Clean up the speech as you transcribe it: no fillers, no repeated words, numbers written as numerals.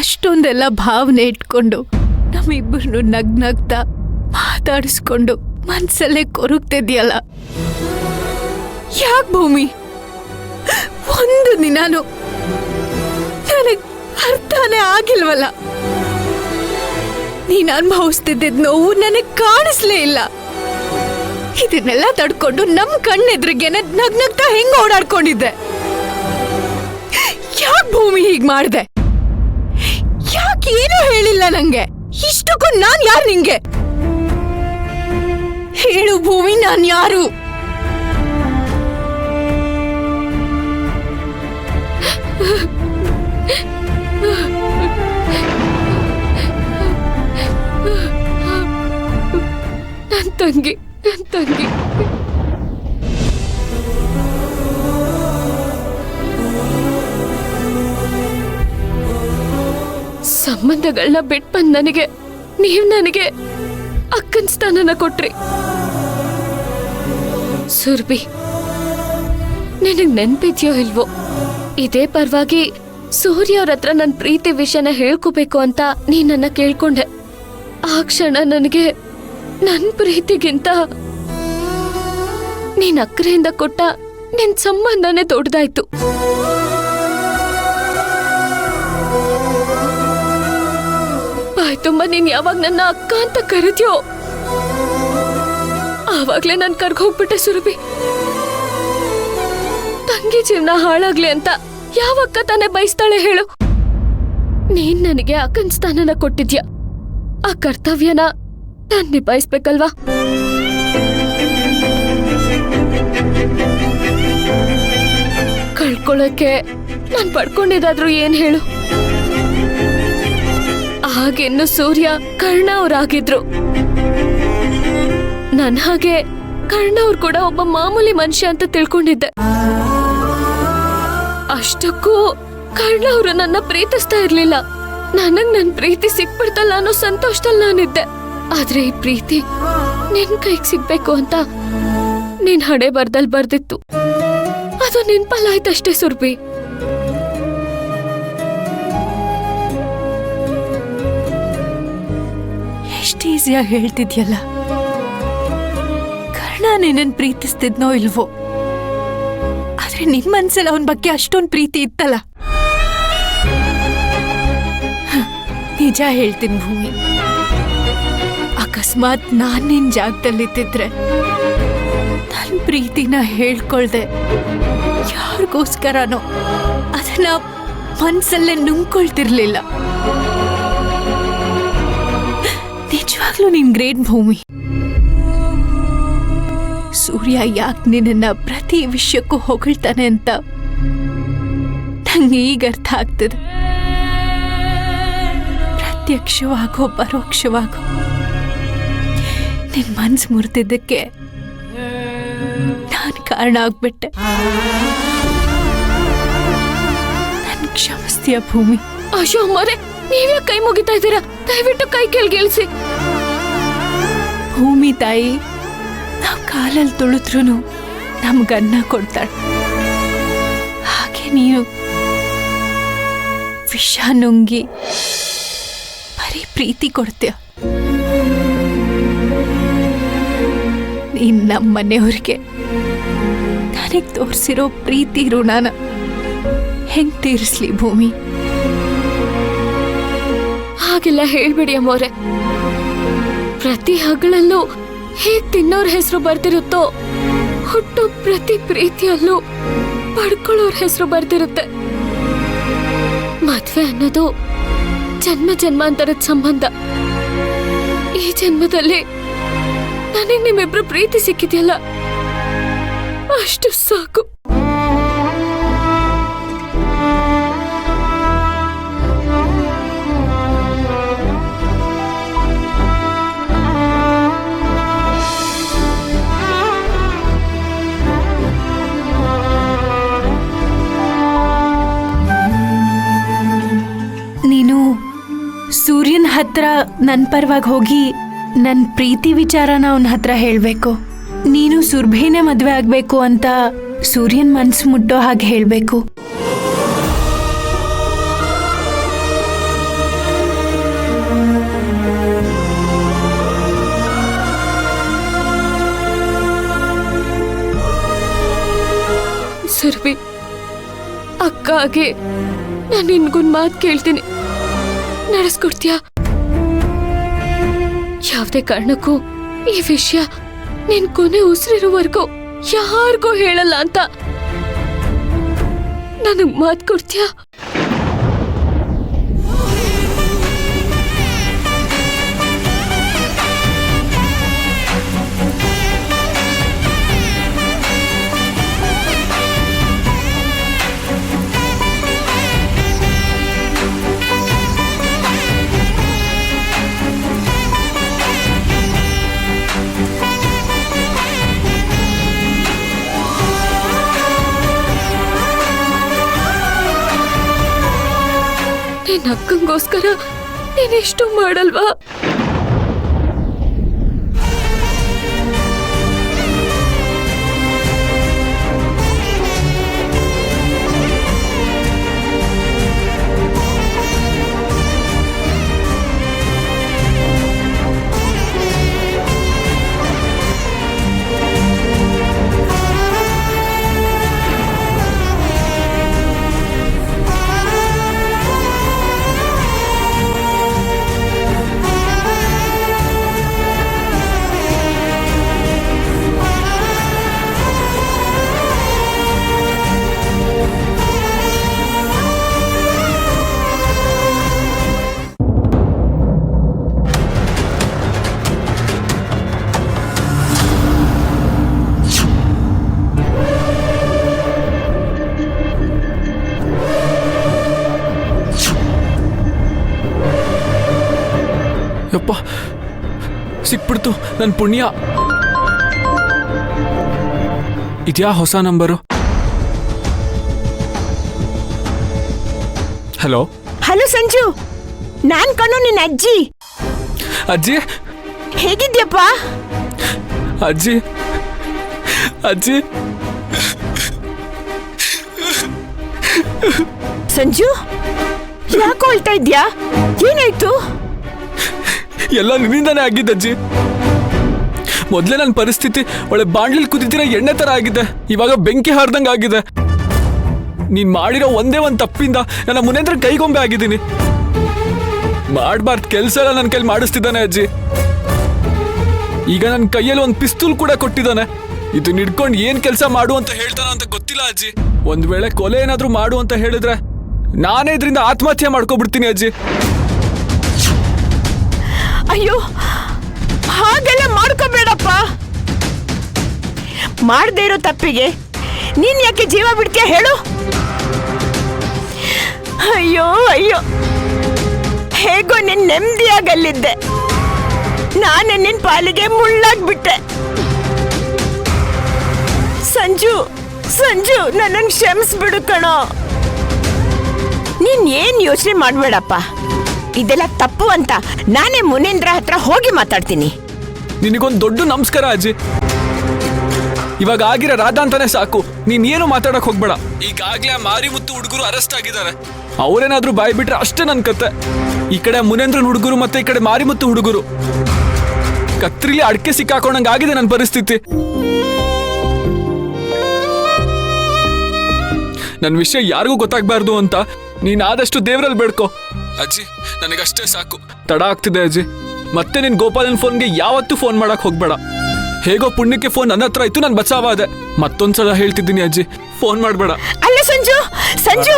ಅಷ್ಟೊಂದೆಲ್ಲ ಭಾವನೆ ಇಟ್ಕೊಂಡು ನಮ್ಮಿಬ್ಬರನ್ನು ನಗ್ನಗ್ತಾ ಮಾತಾಡಿಸ್ಕೊಂಡು ಮನ್ಸಲ್ಲೇ ಕೊರಗ್ತಿದ್ಯಲ್ಲ, ಯಾಕೆ ಭೂಮಿ? ಒಂದು ದಿನಾನು ನನಗ್ ಅರ್ಥನೇ ಆಗಿಲ್ವಲ್ಲ. ನೀನ್ ಅನುಭವಿಸ್ತಿದ್ದ ನೋವು ನನಗ್ ಕಾಣಿಸ್ಲೇ ಇಲ್ಲ. ಇದನ್ನೆಲ್ಲ ತಡ್ಕೊಂಡು ನಮ್ ಕಣ್ಣೆದ್ರಿಗೆ ನಗ್ನಗ್ತಾ ಹೆಂಗ್ ಓಡಾಡ್ಕೊಂಡಿದ್ದೆ. ಯಾಕೆ ಭೂಮಿ ಹೀಗ್ ಮಾಡ್ದೆ? ಯಾಕೆ ಏನೂ ಹೇಳಿಲ್ಲ ನಂಗೆ? ಇಷ್ಟಕ್ಕೂ ನಾನ್ ಯಾರು ನಿಂಗೆ? ಹೇಳು ಭೂಮಿ, ನಾನ್ ಯಾರು? ನನ್ ತಂಗಿ. ಸಂಬಂಧಗಳನ್ನ ಬಿಟ್ಟು ಬಂದ್ ನೀವ್ ನನಗೆ ಅಕ್ಕನ ಸ್ಥಾನನ ಕೊಟ್ರಿ. ಸುರ್ಬಿ, ನಿನಗ್ ನೆನ್ಪಿದ್ಯೋ ಇಲ್ವೋ, ಇದೇ ಪರವಾಗಿ ಸೂರ್ಯ ಅವ್ರ ಹತ್ರ ನನ್ ಪ್ರೀತಿ ವಿಷಯನ ಹೇಳ್ಕೋಬೇಕು ಅಂತ ನೀನನ್ನ ಕೇಳ್ಕೊಂಡೆ. ಆ ಕ್ಷಣ ನನಗೆ ನನ್ ಪ್ರೀತಿಗಿಂತ ನೀನ್ ಅಕ್ಕರೆಯಿಂದ ಕೊಟ್ಟ ನಿನ್ ಸಂಬಂಧನೇ ದೊಡ್ಡದಾಯ್ತು. ಬಾಯ್ ತುಂಬ ನೀನ್ ಯಾವಾಗ ನನ್ನ ಅಕ್ಕ ಅಂತ ಕರೆದ್ಯೋ ಆವಾಗ್ಲೇ ನನ್ ಕರ್ಗೋಗ್ಬಿಟ್ಟೆ ಸುರಭಿ. ತಂಗಿ ಜೀವನ ಹಾಳಾಗ್ಲಿ ಅಂತ ಯಾವ ಅಕ್ಕ ತಾನೇ ಬಯಸ್ತಾಳೆ ಹೇಳು? ನೀನ್ ನನಗೆ ಅಕ್ಕನ ಸ್ಥಾನನ ಕೊಟ್ಟಿದ್ಯಾ. ಆ ಕರ್ತವ್ಯನ ನಾನ್ ನಿಭಾಯಿಸ್ಬೇಕಲ್ವಾ? ಕಳ್ಕೊಳ್ಳೋಕೆ ನಾನ್ ಪಡ್ಕೊಂಡಿದ್ದಾದ್ರೂ ಏನ್ ಹೇಳು? ಹಾಗೆನ್ನು ಸೂರ್ಯ ಕರ್ಣ ಅವ್ರಾಗಿದ್ರು. ನನ್ ಹಾಗೆ ಕರ್ಣ ಅವ್ರು ಕೂಡ ಒಬ್ಬ ಮಾಮೂಲಿ ಮನುಷ್ಯ ಅಂತ ತಿಳ್ಕೊಂಡಿದ್ದೆ. ಅಷ್ಟಕ್ಕೂ ಕರ್ಣ ಅವರು ನನ್ನ ಪ್ರೀತಿಸ್ತಾ ಇರ್ಲಿಲ್ಲ. ನನಗ್ ನನ್ ಪ್ರೀತಿ ಸಿಕ್ಬಿಡ್ತಲ್ಲ ಅನ್ನೋ ಸಂತೋಷದಲ್ಲಿ ನಾನಿದ್ದೆ. ಆದ್ರೆ ಈ ಪ್ರೀತಿ ನಿನ್ ಕೈಗೆ ಸಿಗ್ಬೇಕು ಅಂತ ನಿನ್ ಹಣೆ ಬರ್ದಲ್ಲಿ ಬರ್ದಿತ್ತು. ಅದು ನಿನ್ ಪಾಲಾಯ್ತಷ್ಟೇ ಸುರ್ಬಿ. ಎಷ್ಟು ಈಸಿಯಾಗಿ ಹೇಳ್ತಿದ್ಯಲ್ಲ. ಕರ್ಣ ನಿನ್ನನ್ ಪ್ರೀತಿಸ್ತಿದ್ನೋ ಇಲ್ವೋ, ಆದ್ರೆ ನಿನ್ ಮನ್ಸಲ್ಲಿ ಅವನ ಬಗ್ಗೆ ಅಷ್ಟೊಂದು ಪ್ರೀತಿ ಇತ್ತಲ್ಲ. ನಿಜ ಹೇಳ್ತೀನಿ ಭೂಮಿ, ಅಕಸ್ಮಾತ್ ನಾನ್ ನಿನ್ ಜಾಗದಲ್ಲಿದ್ದಿದ್ರೆ ನನ್ ಪ್ರೀತಿನ ಹೇಳ್ಕೊಳ್ದೆ ಯಾರಿಗೋಸ್ಕರನೋ ಅದನ್ನ ಮನ್ಸಲ್ಲೇ ನುಂಗ್ಕೊಳ್ತಿರ್ಲಿಲ್ಲ. ನಿಜವಾಗ್ಲೂ ನೀನ್ ಗ್ರೇಟ್ ಭೂಮಿ. ಸೂರ್ಯ ಯಾಕೆ ನಿನ್ನ ಪ್ರತಿ ವಿಷಯಕ್ಕೂ ಹೊಗಳ್ತಾನೆ ಅಂತ ನಂಗೆ ಈಗ ಅರ್ಥ ಆಗ್ತದೆ. ಪ್ರತ್ಯಕ್ಷವಾಗೋ ಪರೋಕ್ಷವಾಗೋ ನಿನ್ ಮನ್ಸು ಮುರಿದಿದ್ದಕ್ಕೆ ನಾನು ಕಾರಣ ಆಗ್ಬಿಟ್ಟೆ. ನನ್ ಕ್ಷಮಿಸ್ತೀಯ ಭೂಮಿ? ಅಶೋ ಅಮ್ಮರೇ, ನೀವ್ಯಾ ಕೈ ಮುಗಿತಾ ಇದ್ದೀರಾ? ದಯವಿಟ್ಟು ಕೈ ಕೆಳಗಿಳಿಸಿ. ಭೂಮಿ ತಾಯಿ ನಾವು ಕಾಲಲ್ಲಿ ತುಳಿದ್ರೂ ನಮ್ಗನ್ನ ಕೊಡ್ತಾಳೆ. ಹಾಗೆ ನೀನು ವಿಷ ನುಂಗಿ ಬರೀ ಪ್ರೀತಿ ಕೊಡ್ತೀಯ. ನೀನ್ ನಮ್ಮ ಮನೆಯವ್ರಿಗೆ ನನಗೆ ತೋರಿಸಿರೋ ಪ್ರೀತಿ ಋಣನ ಹೆಂಗ್ ತೀರಿಸ್ಲಿ ಭೂಮಿ? ಹಾಗೆಲ್ಲ ಹೇಳ್ಬಿಡಿ ಅಮ್ಮೋರೆ. ಪ್ರತಿ ಹಗಳಲ್ಲೂ ಹೇಗ್ ತಿನ್ನೋರ್ ಹೆಸರು ಬರ್ತಿರುತ್ತೋ, ಹುಟ್ಟೋ ಪ್ರತಿ ಪ್ರೀತಿಯಲ್ಲೂ ಪಡ್ಕೊಳ್ಳೋರ್ ಹೆಸರು ಬರ್ತಿರುತ್ತೆ. ಮದ್ವೆ ಅನ್ನೋದು ಜನ್ಮ ಜನ್ಮಾಂತರದ ಸಂಬಂಧ. ಈ ಜನ್ಮದಲ್ಲಿ ನನಗ್ ನಿಮ್ಮಿಬ್ರು ಪ್ರೀತಿ ಸಿಕ್ಕಿದ್ಯಲ್ಲ, ಅಷ್ಟು ಸಾಕು. ನೀನು ಸೂರ್ಯನ ಹತ್ರ ನನ್ನ ಪರವಾಗಿ ಹೋಗಿ ನನ್ನ ಪ್ರೀತಿ ವಿಚಾರನ ಅವನ ಹತ್ರ ಹೇಳಬೇಕು. ನೀನು ಸುರ್ಭೇನೆ ಮದುವೆ ಆಗಬೇಕು ಅಂತ ಸೂರ್ಯನ ಮನಸ್ಸು ಮುಟ್ಟೋ ಹಾಗೆ ಹೇಳಬೇಕು. ಹಾಗೆ ನಾನು ನಿನ್ಗೊಂದ್ ಮಾತು ಕೇಳ್ತೀನಿ, ನಡೆಸ್ಕೊಡ್ತೀಯಾ? ಯಾವುದೇ ಕಾರಣಕ್ಕೂ ಈ ವಿಷಯ ನಿನ್ ಕೊನೆ ಉಸಿರಿರೋವರೆಗೂ ಯಾರಿಗೂ ಹೇಳಲ್ಲ ಅಂತ ನನಗ್ ಮಾತು ಕೊಡ್ತೀಯಾ? ನಿನ್ನ ಅಕ್ಕಂಗೋಸ್ಕರ ನೀನೆಷ್ಟು ಮಾಡಲ್ವಾ? ಯಪ್ಪ, ಸಿಕ್ಬಿಡ್ತು ನನ್ನ ಪುಣ್ಯ. ಇದ್ಯಾ ಹೊಸ ನಂಬರು? ಹಲೋ ಹಲೋ ಸಂಜು, ನಾನ್ ಕಣೋ ನಿನ್ನ ಅಜ್ಜಿ. ಅಜ್ಜಿ, ಹೇಗಿದ್ಯಪ್ಪ? ಅಜ್ಜಿ ಅಜ್ಜಿ ಸಂಜು, ಯಾಕೆ ಅಳ್ತಾ ಇದ್ಯಾ? ಏನಾಯ್ತು? ಎಲ್ಲ ನಿನ್ನಿಂದಾನೇ ಆಗಿದ್ದ ಅಜ್ಜಿ. ಮೊದಲೇ ನನ್ನ ಪರಿಸ್ಥಿತಿ ಒಳ್ಳೆ ಬಾಂಡ್ಲಿಲ್ ಕುದಿತಿರೋ ಎಣ್ಣೆ ತರ ಆಗಿದೆ. ಇವಾಗ ಬೆಂಕಿ ಹಾರ್ದಂಗೆ ಆಗಿದೆ. ನೀನ್ ಮಾಡಿರೋ ಒಂದೇ ಒಂದು ತಪ್ಪಿಂದ ನನ್ನ ಮುನೇಂದ್ರ ಕೈಗೊಂಬೆ ಆಗಿದ್ದೀನಿ. ಮಾಡಬಾರ್ದು ಕೆಲಸ ಎಲ್ಲ ನನ್ನ ಕೈಲಿ ಮಾಡಿಸ್ತಿದ್ದಾನೆ ಅಜ್ಜಿ. ಈಗ ನನ್ನ ಕೈಯಲ್ಲಿ ಒಂದು ಪಿಸ್ತೂಲ್ ಕೂಡ ಕೊಟ್ಟಿದ್ದಾನೆ. ಇದು ಹಿಡ್ಕೊಂಡು ಏನ್ ಕೆಲಸ ಮಾಡು ಅಂತ ಹೇಳ್ತಾನ ಅಂತ ಗೊತ್ತಿಲ್ಲ ಅಜ್ಜಿ. ಒಂದ್ ವೇಳೆ ಕೊಲೆ ಏನಾದ್ರೂ ಮಾಡು ಅಂತ ಹೇಳಿದ್ರೆ ನಾನೇ ಇದರಿಂದ ಆತ್ಮಹತ್ಯೆ ಮಾಡ್ಕೊಬಿಡ್ತೀನಿ ಅಜ್ಜಿ. ಅಯ್ಯೋ, ಹಾಗೆಲ್ಲ ಮಾಡ್ಕೋಬೇಡಪ್ಪ. ಮಾಡದೇ ಇರೋ ತಪ್ಪಿಗೆ ನೀನ್ ಯಾಕೆ ಜೀವ ಬಿಡ್ತೀಯ ಹೇಳು? ಅಯ್ಯೋ ಅಯ್ಯೋ, ಹೇಗೋ ನಿನ್ ನೆಮ್ಮದಿಯಾಗಲ್ಲಿದ್ದೆ, ನಾನೇ ನಿನ್ ಪಾಲಿಗೆ ಮುಳ್ಳಾಗ್ಬಿಟ್ಟೆ. ಸಂಜು ಸಂಜು, ನನ್ನನ್ನು ಕ್ಷಮಿಸ್ಬಿಡು ಕಣೋ. ನೀನ್ ಏನ್ ಯೋಚನೆ ಮಾಡ್ಬೇಡಪ್ಪ. ಇದೆಲ್ಲ ತಪ್ಪು ಅಂತ ನಾನೇ ಮುನೇಂದ್ರ ಹತ್ರ ಹೋಗಿ ಮಾತಾಡ್ತೀನಿ. ನಿನಗೊಂದು ದೊಡ್ಡ ನಮಸ್ಕಾರ ಅಜ್ಜಿ. ಇವಾಗ ಆಗಿರೋ ರಾಧಾ ಅಂತಾನೆ ಸಾಕು, ನೀನ್ ಏನು ಮಾತಾಡಕ್ ಹೋಗ್ಬೇಡ. ಈಗಾಗ್ಲೇ ಮಾರಿಮುತ್ತು ಹುಡುಗರು ಅರೆಸ್ಟ್ ಆಗಿದ್ದಾರೆ. ಅವರೇನಾದ್ರೂ ಬಾಯ್ ಬಿಟ್ರೆ ಅಷ್ಟೇ ನನ್ ಕತೆ. ಈ ಕಡೆ ಮುನೇಂದ್ರನ್ ಹುಡುಗರು ಮತ್ತೆ ಈ ಕಡೆ ಮಾರಿಮುತ್ತು ಹುಡುಗರು ಕತ್ರಿಲಿ ಅಡ್ಕೆ ಸಿಕ್ಕಾಕೊಂಡಂಗ್ ಆಗಿದೆ ನನ್ನ ಪರಿಸ್ಥಿತಿ. ನನ್ನ ವಿಷಯ ಯಾರಿಗೂ ಗೊತ್ತಾಗ್ಬಾರ್ದು ಅಂತ ನೀನ್ ಆದಷ್ಟು ದೇವರಲ್ಲಿ ಬೇಡ್ಕೋ ಅಜ್ಜಿ. ನನಗಷ್ಟೇ ಸಾಕು. ತಡ ಆಗ್ತಿದೆ ಅಜ್ಜಿ. ಮತ್ತೆ ನಿನ್ ಗೋಪಾಲನ್ ಫೋನ್ಗೆ ಯಾವತ್ತೂ ಫೋನ್ ಮಾಡಕ್ ಹೋಗ್ಬೇಡ. ಹೇಗೋ ಪುಣ್ಯಕ್ಕೆ ಫೋನ್ ನನ್ನ ಹತ್ರ ಇತ್ತು, ನಾನು ಬಚಾವಾದೆ. ಮತ್ತೊಂದ್ಸಲ ಹೇಳ್ತಿದ್ದೀನಿ ಅಜ್ಜಿ, ಫೋನ್ ಮಾಡ್ಬೇಡ. ಅಲ್ಲ ಸಂಜು, ಸಂಜು,